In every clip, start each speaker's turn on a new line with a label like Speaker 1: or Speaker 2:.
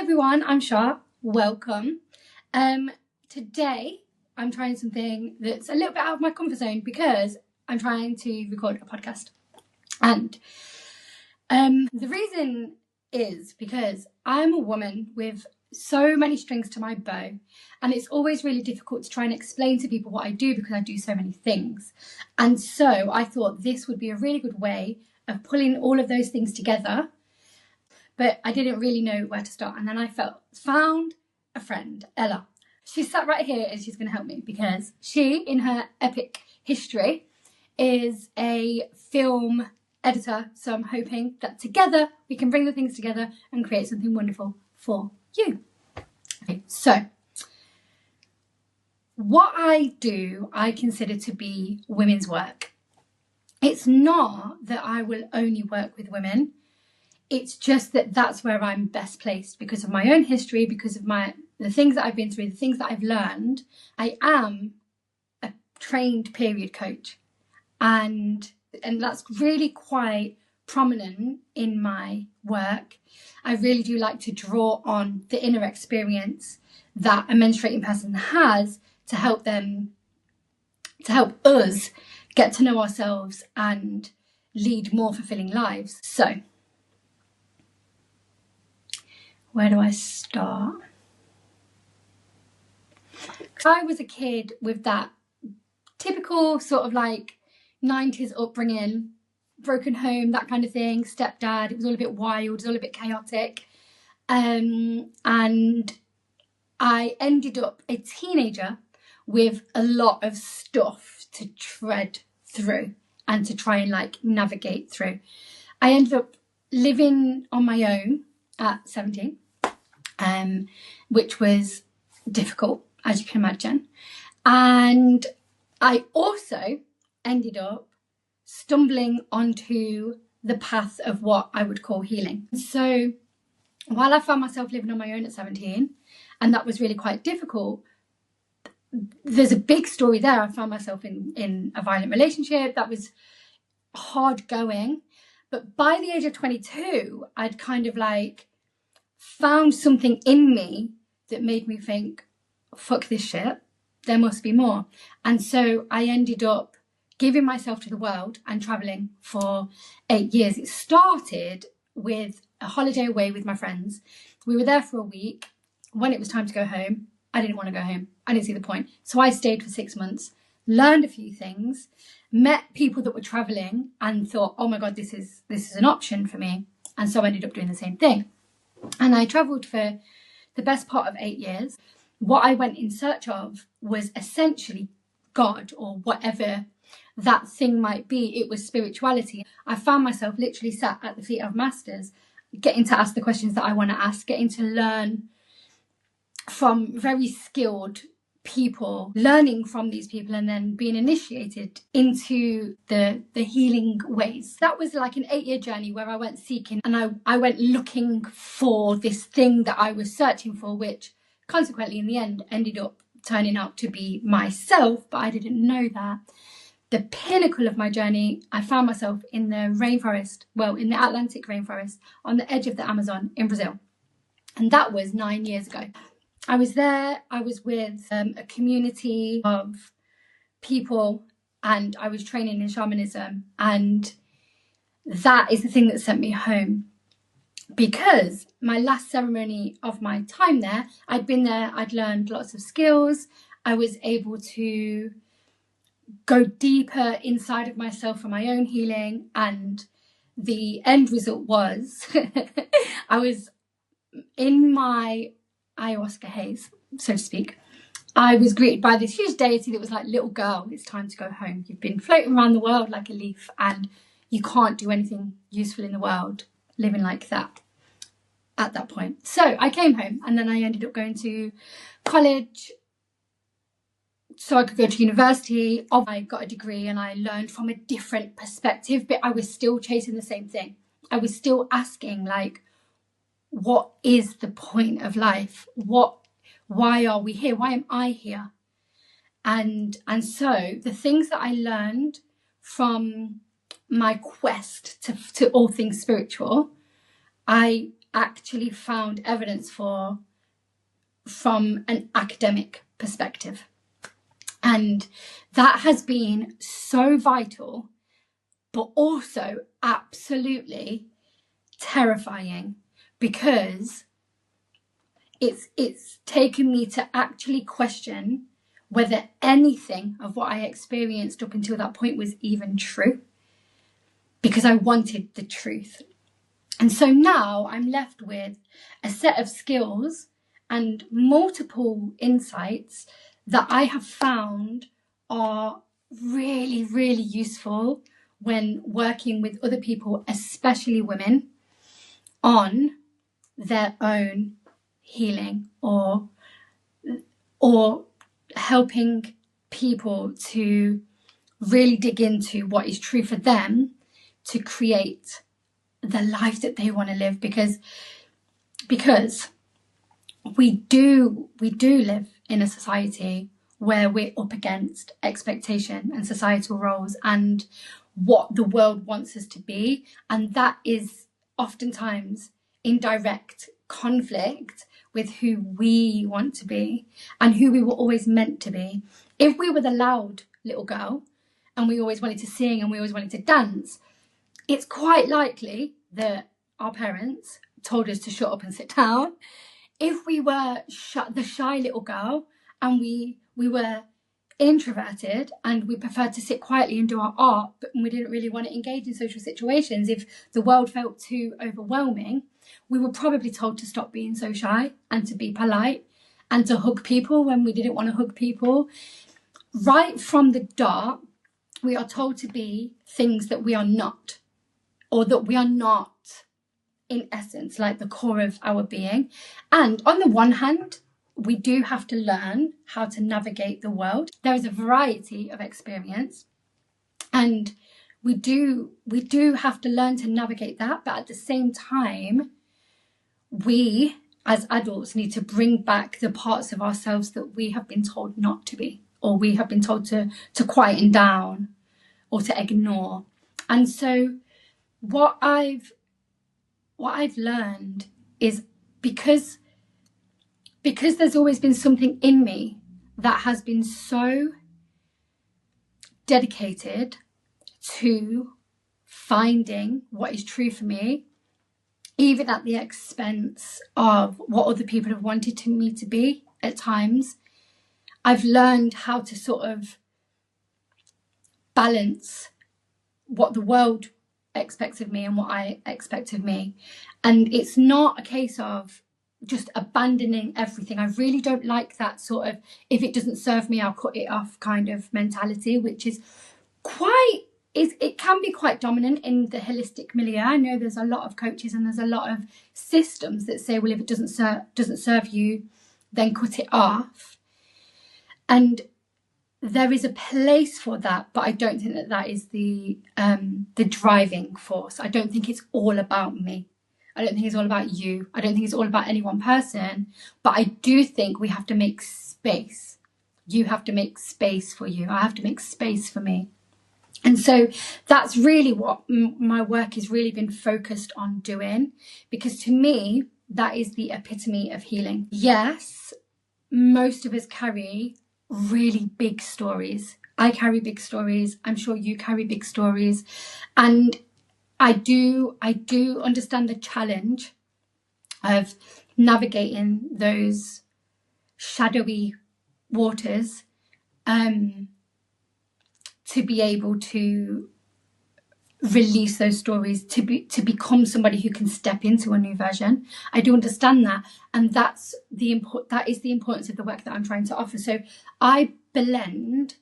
Speaker 1: everyone, I'm Shah. Welcome. Today I'm trying something that's a little bit out of my comfort zone because I'm trying to record a podcast. And the reason is because I'm a woman with so many strings to my bow, and it's always really difficult to try and explain to people what I do because I do so many things. And so I thought this would be a really good way of pulling all of those things together, but I didn't really know where to start. And then I found a friend, Ella. She's sat right here and she's going to help me because she, in her epic history, is a film editor. So I'm hoping that together we can bring the things together and create something wonderful for you. Okay, so what I do, I consider to be women's work. It's not that I will only work with women. It's just that that's where I'm best placed because of my own history, because of the things that I've been through, the things that I've learned. I am a trained period coach, and that's really quite prominent in my work. I really do like to draw on the inner experience that a menstruating person has to help us get to know ourselves and lead more fulfilling lives. So where do I start? I was a kid with that typical sort of like 90s upbringing, broken home, that kind of thing, stepdad. It was all a bit wild, it was all a bit chaotic. And I ended up a teenager with a lot of stuff to tread through and to try and like navigate through. I ended up living on my own at 17. Which was difficult, as you can imagine. And I also ended up stumbling onto the path of what I would call healing. So while I found myself living on my own at 17, and that was really quite difficult, there's a big story there. I found myself in a violent relationship that was hard going. But by the age of 22, I'd kind of like found something in me that made me think, fuck this shit, there must be more. And so I ended up giving myself to the world and traveling for 8 years. It started with a holiday away with my friends. We were there for a week. When it was time to go home, I didn't want to go home. I didn't see the point. So I stayed for 6 months, learned a few things, met people that were traveling and thought, oh my God, this is an option for me. And so I ended up doing the same thing. And I travelled for the best part of 8 years. What I went in search of was essentially God, or whatever that thing might be. It was spirituality. I found myself literally sat at the feet of masters, getting to ask the questions that I want to ask, getting to learn from very skilled people, learning from these people, and then being initiated into the healing ways. That was like an 8-year journey where I went seeking and I went looking for this thing that I was searching for, which consequently in the end ended up turning out to be myself, but I didn't know that. The pinnacle of my journey, I found myself in the rainforest, in the Atlantic rainforest on the edge of the Amazon in Brazil. And that was 9 years ago. I was there, I was with a community of people, and I was training in shamanism, and that is the thing that sent me home. Because my last ceremony of my time there, I'd been there, I'd learned lots of skills, I was able to go deeper inside of myself for my own healing, and the end result was I was in my ayahuasca haze, so to speak. I was greeted by this huge deity that was like, little girl, it's time to go home. You've been floating around the world like a leaf and you can't do anything useful in the world living like that at that point. So I came home, and then I ended up going to college so I could go to university. I got a degree and I learned from a different perspective, but I was still chasing the same thing. I was still asking, like, what is the point of life? Why are we here? Why am I here? And so the things that I learned from my quest to all things spiritual, I actually found evidence for from an academic perspective. And that has been so vital, but also absolutely terrifying, because it's taken me to actually question whether anything of what I experienced up until that point was even true, because I wanted the truth. And so now I'm left with a set of skills and multiple insights that I have found are really, really useful when working with other people, especially women, on their own healing, or helping people to really dig into what is true for them to create the life that they want to live, because we do live in a society where we're up against expectation and societal roles and what the world wants us to be, and that is oftentimes in direct conflict with who we want to be and who we were always meant to be. If we were the loud little girl and we always wanted to sing and we always wanted to dance, it's quite likely that our parents told us to shut up and sit down. If we were the shy little girl and we were introverted and we preferred to sit quietly and do our art, but we didn't really want to engage in social situations, if the world felt too overwhelming, we were probably told to stop being so shy and to be polite and to hug people when we didn't want to hug people. Right from the start, we are told to be things that we are not, or that we are not in essence, like the core of our being. And on the one hand, we do have to learn how to navigate the world. There is a variety of experience, and we do have to learn to navigate that. But at the same time, we as adults need to bring back the parts of ourselves that we have been told not to be, or we have been told to quieten down or to ignore. And so what I've learned is, because there's always been something in me that has been so dedicated to finding what is true for me, even at the expense of what other people have wanted me to be at times, I've learned how to sort of balance what the world expects of me and what I expect of me. And it's not a case of just abandoning everything. I really don't like that sort of, if it doesn't serve me, I'll cut it off kind of mentality, which is it can be quite dominant in the holistic milieu. I know there's a lot of coaches and there's a lot of systems that say, well, if it doesn't serve you, then cut it off. And there is a place for that, but I don't think that is the driving force. I don't think it's all about me. I don't think it's all about you. I don't think it's all about any one person. But I do think we have to make space. You have to make space for you. I have to make space for me. And so that's really what my work has really been focused on doing, because to me, that is the epitome of healing. Yes, most of us carry really big stories. I carry big stories. I'm sure you carry big stories. And I do understand the challenge of navigating those shadowy waters, to be able to release those stories, to become somebody who can step into a new version. I do understand that, and that is the importance of the work that I'm trying to offer. So I blend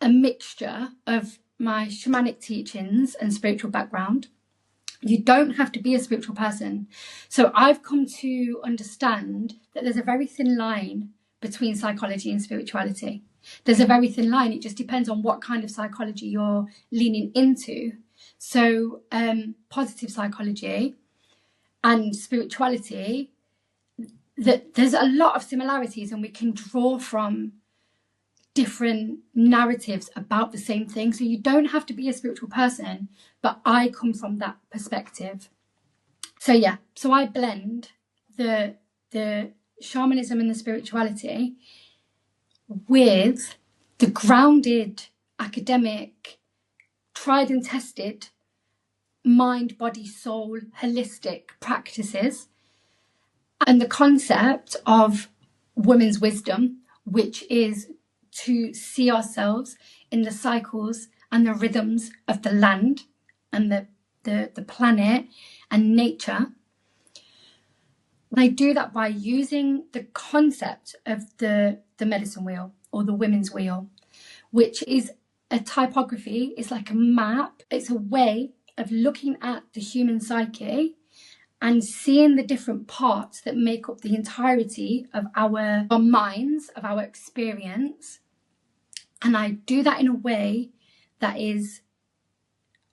Speaker 1: a mixture of my shamanic teachings and spiritual background. You don't have to be a spiritual person. So I've come to understand that there's a very thin line between psychology and spirituality. There's a very thin line. It just depends on what kind of psychology you're leaning into. So positive psychology and spirituality, that there's a lot of similarities, and we can draw from different narratives about the same thing. So you don't have to be a spiritual person, but I come from that perspective. So yeah, so I blend the shamanism and the spirituality with the grounded, academic, tried and tested mind, body, soul, holistic practices, and the concept of women's wisdom, which is to see ourselves in the cycles and the rhythms of the land and the planet and nature. And I do that by using the concept of the medicine wheel or the women's wheel, which is a typography. It's like a map. It's a way of looking at the human psyche and seeing the different parts that make up the entirety of our minds, of our experience. And I do that in a way that is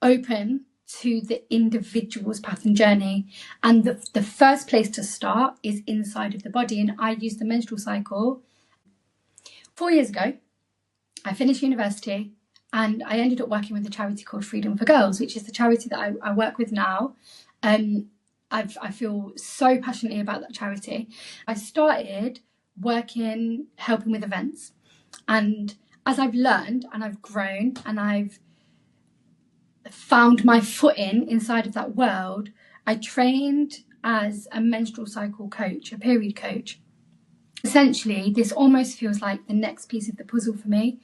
Speaker 1: open to the individual's path and journey. And the first place to start is inside of the body. And I use the menstrual cycle. 4 years ago, I finished university and I ended up working with a charity called Freedom for Girls, which is the charity that I work with now. I feel so passionately about that charity. I started working, helping with events. And as I've learned and I've grown and I've found my footing inside of that world, I trained as a menstrual cycle coach, a period coach. Essentially, this almost feels like the next piece of the puzzle for me.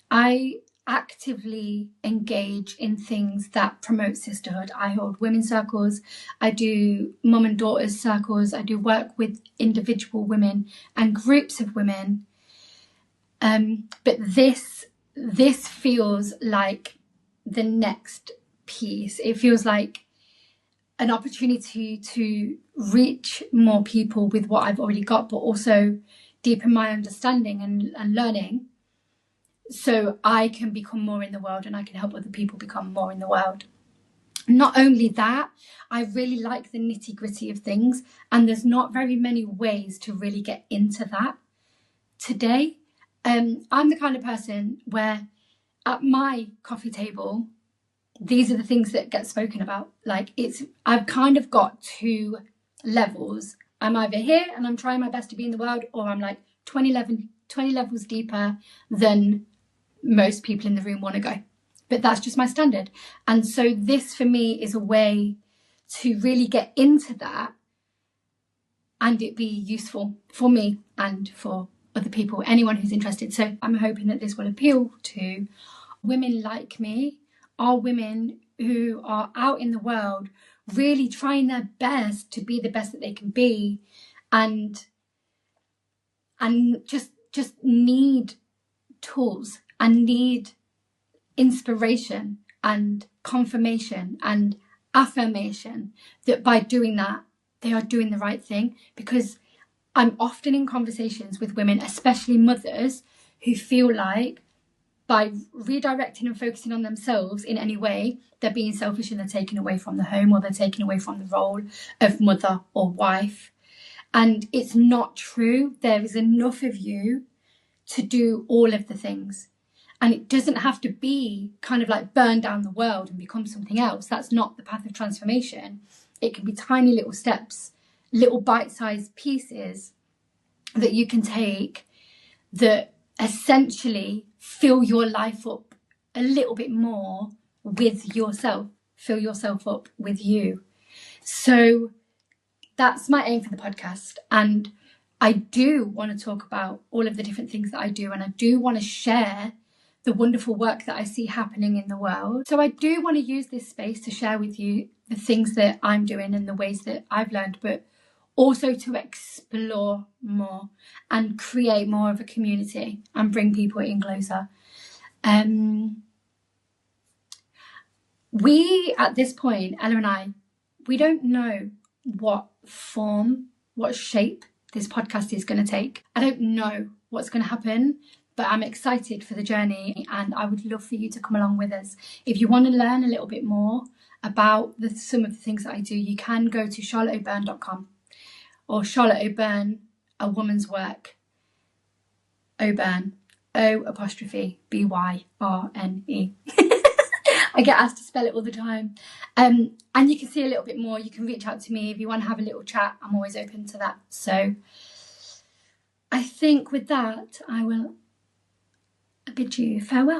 Speaker 1: I actively engage in things that promote sisterhood. I hold women's circles, I do mum and daughters circles, I do work with individual women and groups of women. But this feels like the next piece. It feels like an opportunity to reach more people with what I've already got, but also deepen my understanding and learning, so I can become more in the world and I can help other people become more in the world. Not only that, I really like the nitty-gritty of things, and there's not very many ways to really get into that today. I'm the kind of person where at my coffee table, these are the things that get spoken about. Like, I've kind of got two levels. I'm either here and I'm trying my best to be in the world, or I'm like 20 levels deeper than most people in the room want to go. But that's just my standard. And so this for me is a way to really get into that and it be useful for me and for other people, anyone who's interested. So I'm hoping that this will appeal to women like me, or women who are out in the world really trying their best to be the best that they can be, and just need tools and need inspiration and confirmation and affirmation that by doing that they are doing the right thing. Because I'm often in conversations with women, especially mothers, who feel like by redirecting and focusing on themselves in any way, they're being selfish and they're taken away from the home, or they're taken away from the role of mother or wife. And it's not true. There is enough of you to do all of the things. And it doesn't have to be kind of like burn down the world and become something else. That's not the path of transformation. It can be tiny little steps, little bite-sized pieces that you can take that essentially fill your life up a little bit more with yourself, fill yourself up with you. So that's my aim for the podcast. And I do want to talk about all of the different things that I do, and I do want to share the wonderful work that I see happening in the world. So I do want to use this space to share with you the things that I'm doing and the ways that I've learned, but also to explore more and create more of a community and bring people in closer. We, at this point, Ella and I, we don't know what form, what shape this podcast is going to take. I don't know what's going to happen, but I'm excited for the journey, and I would love for you to come along with us. If you want to learn a little bit more about some of the things that I do, you can go to charlotteo'byrne.com or Charlotte O'Byrne, A Woman's Work, O'Byrne, O''Byrne. I get asked to spell it all the time. And you can see a little bit more. You can reach out to me if you want to have a little chat. I'm always open to that. So I think with that, I will bid you farewell.